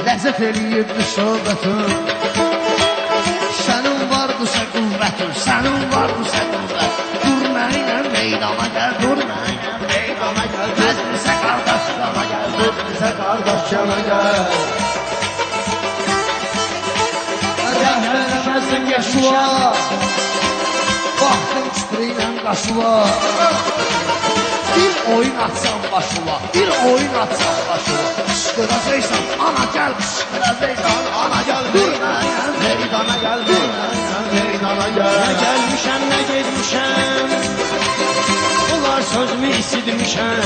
ləzzət eləyirdi söhbətin. Sənin vardısa qüvvətin, sənin vardısa qüvvətin. Dur mənimlə meydana gəl, dur mənimlə meydana gəl. Məclisə qardaş yana gəl, məclisə qardaş yana gəl. Rəhmələməzin yaşıva, baxdım küprüylə qaşıva. Bir oyun atsan başıva, bir oyun atsan başıva. Qışqıracaqsan, ana gəl, qışqıracaqsan, ana gəl. Dur mənimlə meydana gəl, dur mənimlə meydana gəl. Nə gəlmişəm, nə getmişəm, bunlar sözümü isidmişəm.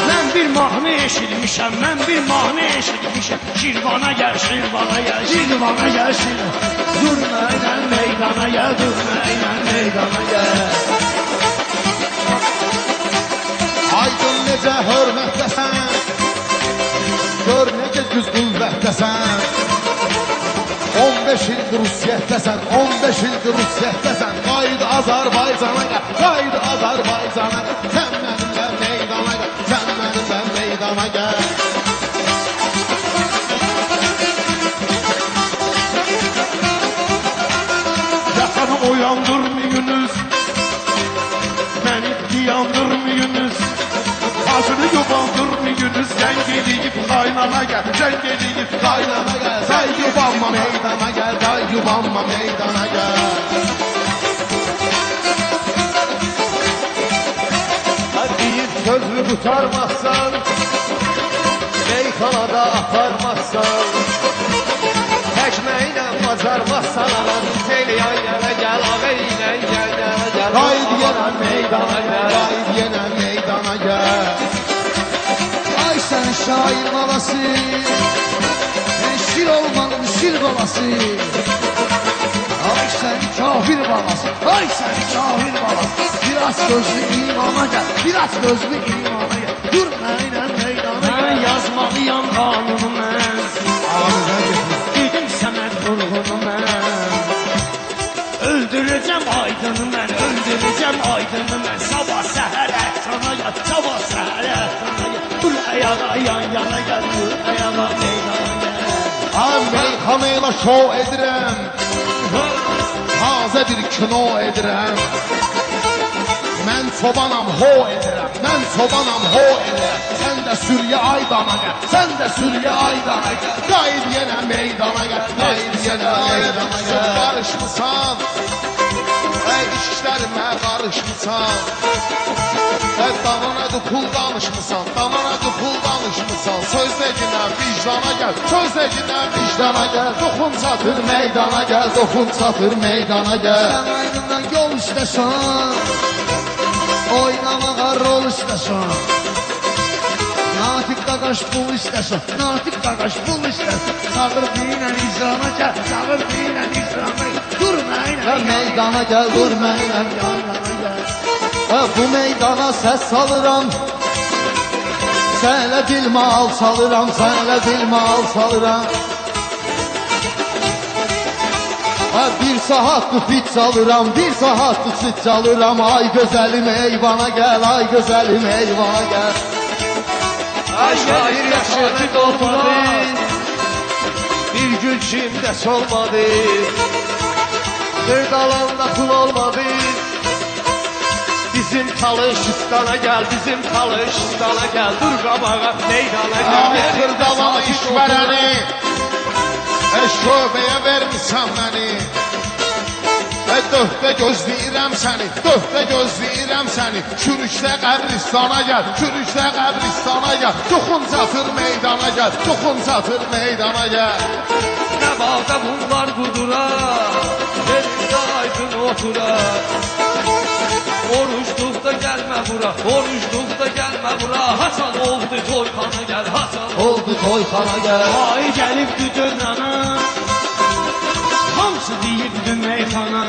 Mən bir mahnı eşitmişəm, mən bir mahnı eşitmişəm. Şirvana gəl, Şirvana gəl, Şirvana gəl, Şirvana. Dur mənimlə meydana gəl, dur mənimlə meydana gəl. Aydın necə hörmətləsən, gör necə güz qüvvətləsən. 15 ildir Rusiyyətləsən, 15 ildir Rusiyyətləsən. Qayıd Azərbaycana gəl, qayıd Azərbaycana gəl. Sən mənimlə meydana gəl, sən mənimlə meydana gəl. Yakanı uyandırmayınız, məni yandırmayınız. Ağzını yubandırmayınız, sən gediyip qaynana gəl, sən gediyip qaynana gəl. Say yubanma meydana gəl, say yubanma meydana gəl. Deyib sözünü tutarmazsan, meyxanada aparmazsan. Təkməylə bacarmazsan, alan seni yan yana gəl, ağayla yan yana gəl. Qayıd yenə meydana gəl, qayıd yenə meydana gəl. Ay sən şair balası, sən şir olmanın şir balası. Ay sən kafir balası, ay sən kafir balası. Biraz gözlü imana gəl, biraz gözlü imana gəl. Dur mənimlə meydana Mən gəl. yazmalıyam qanunu mən, dedim Səməd Vurğunu mən. Öldürəcəm Aydını mən, öldürəcəm Aydını mən. Sabah səhər əksana yat, sabah səhər əksana yat. Dur ayağa yan yana gəl, dur ayağa meydana gəl. Ay meyxanayla şov edirəm, taze bir kino edirəm. Mən çobanam ho edirəm, mən çobanam ho edirəm. Sən də sürüyə aydana gəl, sən də sürüyə aydana gəl. Qayıd yenə meydana gəl, qayıd yenə meydana gəl. Qarışmısan, ey işlərimə qarışmısan. Ey dananadı pul danışmısan, dananadı pul danışmısan. Söz deginə vicdana gəl, söz deginə vicdana gəl. Dokun çatır meydana gəl, dokun çatır meydana gəl. Sən aydından yol istəsən, oynamağa rol istəsən. Natiq qaqaş pul istəsən, natiq qaqaş pul istəsən. Çağır dinlə icrana gəl, çağır dinlə icrana gəl. Dur mənimlə Meydana gəl, dur mənimlə meydana gəl. Bu meydana səs salıram. Sənlə dilmal salıram, sənlə dilmal salıram. Bir saat fit çalıram, bir saat fit çalıram. Ay gözəlim eyvana gəl, ay gözəlim eyvana gəl. Ay şair yaşadı dolmadı, bir gül kimdə solmadı. Dırdalanda pul olmadı. Bizim Talışistana gel, bizim Talışistana gel. Dur qabağa meydana gel. Xırdalan işvərəni, şöbəyə vermisən məni. Döhdə gözləyirəm səni, döhdə gözləyirəm səni. Kürükdə qəbristana gəl, kürükdə qəbristana gəl. Dokun çatır meydana gəl, dokun çatır meydana gəl. Nə bağda bunlar qudurar, elində aydın oturar. Oruçluqda gəlmə bura, oruçluqda gəlmə bura. Hasan oldu toyxana gəl, Hasan Oldu toyxana gəl. Ay gəlibdi dövrana, hamısı deyibdi meyxana.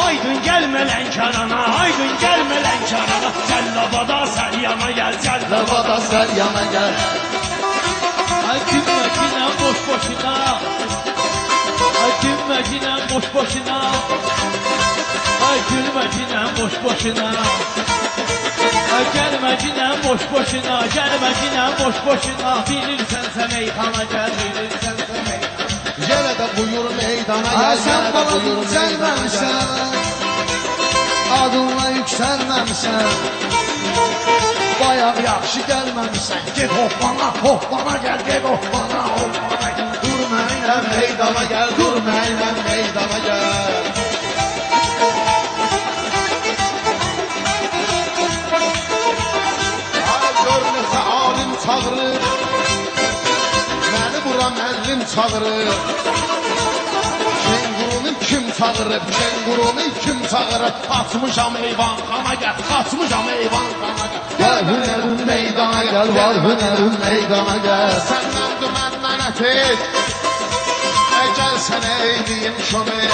Aydın gəlmə Lənkərana, aydın gəlmə Lənkərana. Cəllabada səryana gəl, Lavada sən yana gəl. Ay gülmə boş boşuna, ay gülmə gülməcinə boş boşuna. Ay gülməcinə boş boşuna. Ay gəlməcinə boş boşuna. Gəlməcinə boş boşuna. Bilirsənsə meyxana gəl, bilirsənsə meyxana. Yenə də buyur meydana Ay gəl, sen yenə də bana buyur meydana gəl. yükselmemişsen, adınla yükselmemişsen, bayağı yaxşı gelmemişsen. Git hoppana gel, git hoppana gel. Dur mənimlə Meydana gəl, dur mənimlə meydana gəl. Ay gör necə alim çağırır, məni bura müəllim çağırır. Kengurunu kim çağırır, kengurunu kim çağırır? Açmışam eyvanxana gəl, açmışam eyvanxana gəl. Var hünərin meydana gel, var hünərin meydana gel. Səndən düməndən ətik, gəl sənə eydiyin kömək.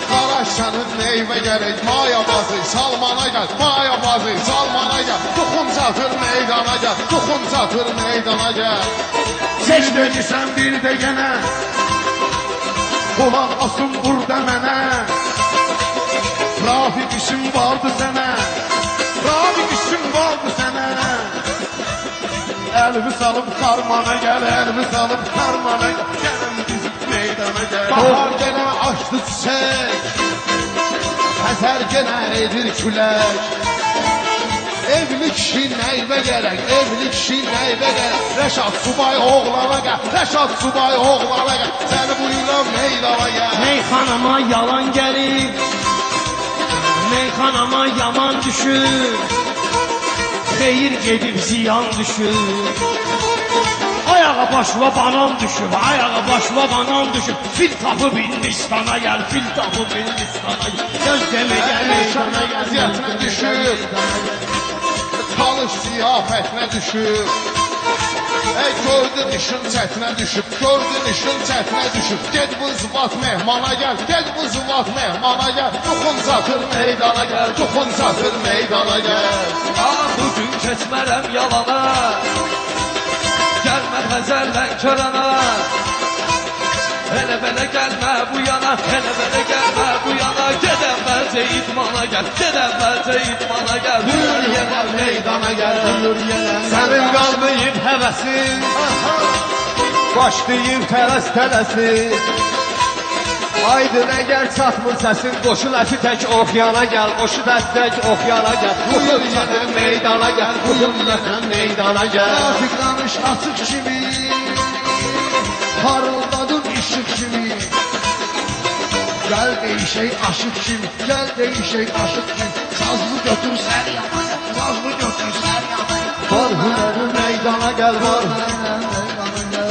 Qaraş sənin meyvə gərək, maya bazı, salmana gəl, maya bazı, salmana gəl. Tuxum çatır meydana gəl, tuxum çatır meydana gəl. Seç dönürsən bir də yenə, qulaq asın burada mənə. Trafik işin vardı sənə, trafik işin vardı sənə. Elimi salıb karmana gəl, elimi salıb karmana gəl. Gəlin dizib meydana gəl. Bahar genə açdı çiçək, Həzər genə edir külək. Evli kişi nəyvə gərək, evli kişi nəyvə gərək. Rəşad subay oğlana gəl, Rəşad subay oğlana gəl. Səni buyuram meydana gəl. Meyxanama yalan gəlir, meyxanama yaman düşür. Xeyir gedib ziyan düşür. Ayağa başla banan düşüb, ayağa başla banan düşüb. Fil tapıb Hindistana gəl, fil tapıb Hindistana gəl. Göz demə gəl, meydana gəl, Vəziyyətinə düşür, çalış ziyafətinə düşür. Gördün işin çətinə düşüb, gördün işin çətinə düşüb. Ged bu zıvat mehmana gəl, ged bu zıvat mehmana gəl. Tuxun çatır meydana gəl, tuxun çatır meydana gəl. Ah bugün keçmərəm yalana, gəlmə Xəzərdən körana. Elə belə gəlmə bu yana, elə belə gəlmə bu yana. Gedəm bəlcə idmana gəl, gedəm bəlcə idmana gəl. Buyur yenə meydana gəl, buyur yenə. Sənin qalmayıb həvəsin, başlayıb tələs-tələsin. Aydın əgər çatmır səsin, qoşun əti tək oxyana gəl, qoşun əti tək oxyana gəl. Buyur yenə meydana gəl, buyur yenə meydana gəl. Trafiklanmış açık kimi, parıldadım ışık kimi. Gel değişey aşık kimi, gel değişey aşık kimi. Sazlı götür ser yanaya, sazlı götür ser yanaya. Var hünərin meydana gəl, var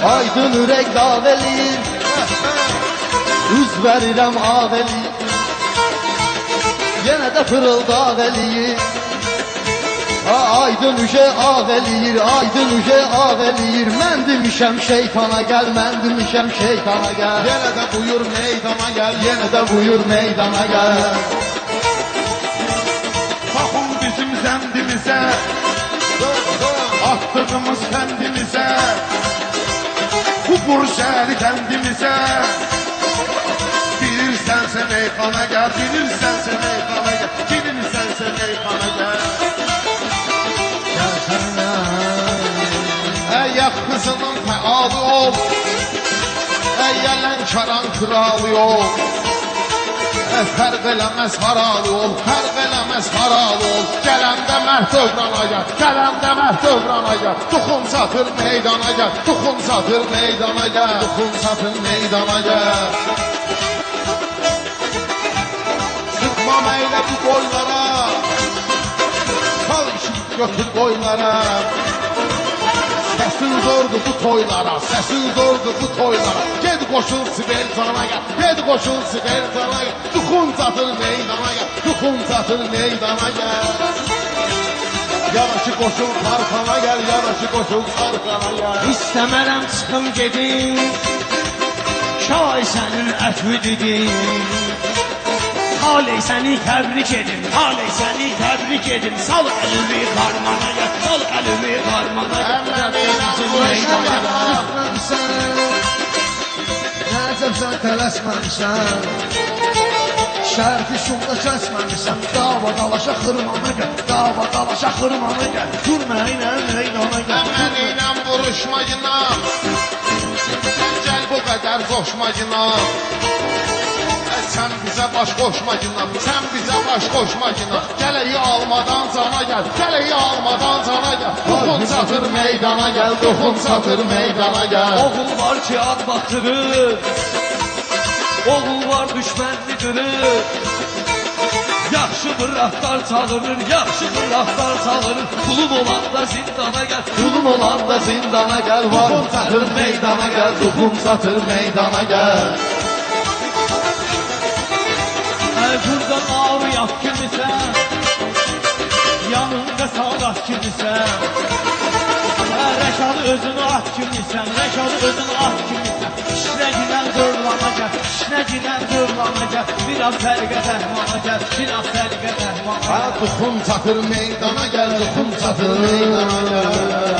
Ay. aydın ürək davelir. Üz verirəm ağeli, yenə də fırıldaq eləyir. Aydın üce ağeliyir, aydın üce ağeliyir. Mən demişəm şeytana gəl, mən demişəm şeytana gəl. Yenə də buyur meydana gəl, Yenə də buyur meydana gəl. baxın bizim zəndimizə, attığımız fəndimizə, bu burşəli kəndimizə. Bilirsənsə meyxana gəl, bilirsənsə meyxana gəl, bilirsənsə meyxana gəl. Əyyək qızının fəalı ol, əyyələn kəran kralı ol. Fərq eləməz haralı ol, fərq eləməz haralı ol. Gələndə məhd dövrana gəl, gələndə məhd dövrana gəl. Tuxum çatır meydana gəl, tuxum çatır meydana gəl, tuxum çatır meydana gəl. Sıxmam eylə bu boylara, sal işi götür boylara. Səsin zordur bu toylara, səsin zordur bu toylara. Ged qoşul Sibel cana gəl, ged qoşul Sibel cana gəl. Tuxum çatır meydana gəl, tuxum çatır meydana gəl. Yanaşı qoşul Tarxana gəl, yanaşı qoşul Tarxana gəl. İstəmərəm çıxım gedim, şay sənin ətvididim. Taley səni təbrik edim, taley səni təbrik edim. Sal əlimi qarmana gəl, sal əlimi qarmana gəl. Necə görsən tələsməmisən Şərfi şumda kəsməmisən Dava dalaşa xırmana gəl Dava dalaşa xırmana gəl Dur mənə meydana gəl Mənimlə vuruşma yine Sən gəl bu qədər coşma yine Sen bize baş koşma yine Sen bize baş koşma yine Geleyi almadan cana gel Geleyi almadan cana gel Dokun çatır meydana gel Dokun çatır meydana gel Oğul var ki ad batırır Oğul var düşmənli qırır Yaxşı bir raftar çağırır Yaxşı bir raftar çağırır Pulun olanda zindana gel Pulun olanda zindana gel Dokun çatır meydana gel Dokun çatır meydana gel Buradan ağrı yap kimisən Yanında sağdaş kimisən Rəşadı özünü at kimisən Rəşadı özünü at kimisən İşinə girən dörlana gəl İşinə girən dörlana gəl Biraz sərqə rəhmana gəl Biraz sərqə rəhmana gəl Dokun çatır meydana gel Dokun çatır meydana gel